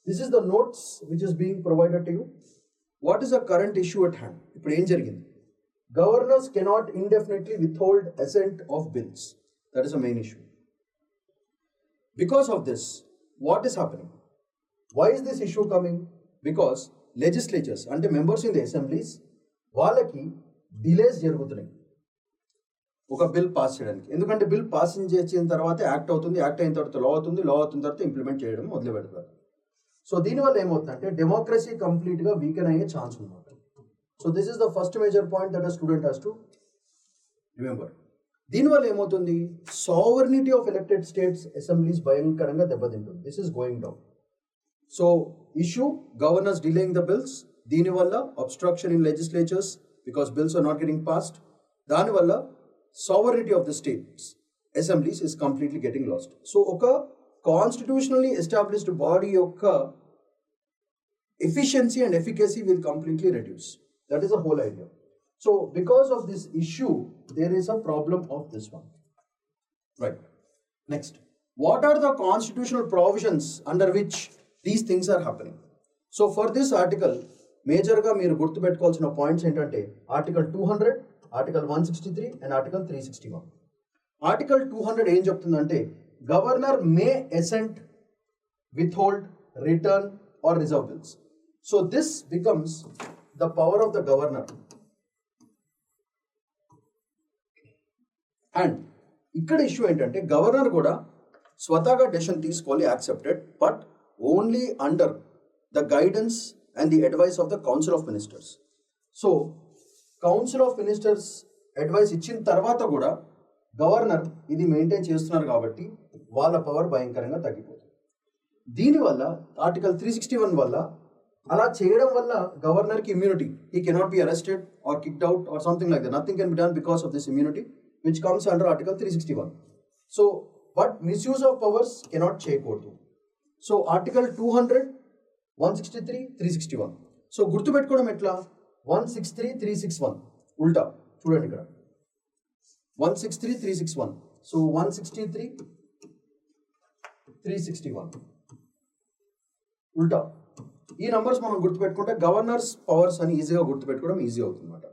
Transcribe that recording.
This is the notes which is being provided to you. What is the current issue at hand? ఇప్పుడు ఏం జరిగింది? Governors cannot indefinitely withhold assent of bills. That is a main issue. Because of this, what is happening? Why is this issue coming? Because legislatures అంటే members in the assemblies వాళ్ళకి delays జరుగుతున్నాయి ఒక bill pass చేయడానికి. ఎందుకంటే bill pass చేసిన తర్వాత act అవుతుంది, act అయిన తర్వాత లా అవుతుంది, లా అవుతున్న తర్వాత ఇంప్లిమెంట్ చేయడం మొదలు పెడతారు. సో దీనివల్ల ఏమవుతుందంటే డెమోక్రసీ కంప్లీట్గా వీకెన్ అయ్యే ఛాన్స్ ఉందన్నమాట. So this is the first major point that a student has to remember. దీనివల్ల ఏమవుతుంది? Sovereignty of elected states assemblies భయంకరంగా దెబ్బతింటుంది. This is going down. So issue governors delaying the bills, దీనివల్ల obstruction in legislatures because bills are not getting passed. దానివల్ల sovereignty of the states assemblies is completely getting lost. So ఒక constitutionally established body యొక్క efficiency and efficacy will completely reduce. That is the whole idea. So because of this issue, there is a problem of this one. Right. Next, what are the constitutional provisions under which these things are happening? So for this article, major ga meer gurtu pettukovalsina points entante article 200, article 163 and article 361. Article 200 em cheptundante governor may assent, withhold, return or reserve bills. So this becomes the power of the governor. And ఇక్కడ issue ఏంటంటే governor కూడా స్వతహాగా decision తీసుకోవాలి, accepted, but only under the guidance and the advice of the council of ministers. So council of ministers advice ఇచ్చిన తర్వాత కూడా governor ఇది maintain చేస్తున్నారు కాబట్టి వాళ్ళ పవర్ భయంకరంగా తగ్గిపోతుంది. దీనివల్ల ఆర్టికల్ 361 వల్ల అలా చేయడం వల్ల గవర్నర్కి immunity, he cannot be arrested or kicked out or something like that. Nothing can be done because of this immunity which comes under article 361. So but misuse of powers cannot చేయకూడదు. So article 200, 163, 361. So గుర్తుపెట్టుకోవడం ఎట్లా? 163, 361 ఉల్టా చూడండి ఇక్కడ 163, 361. So 163, 361 ఉల్టా. ఈ numbers మనం గుర్తుపెట్టుకుంటే గవర్నర్స్ పవర్స్ అని ఈజీగా గుర్తుపెట్టుకోవడం ఈజీ అవుతుంది అన్నమాట.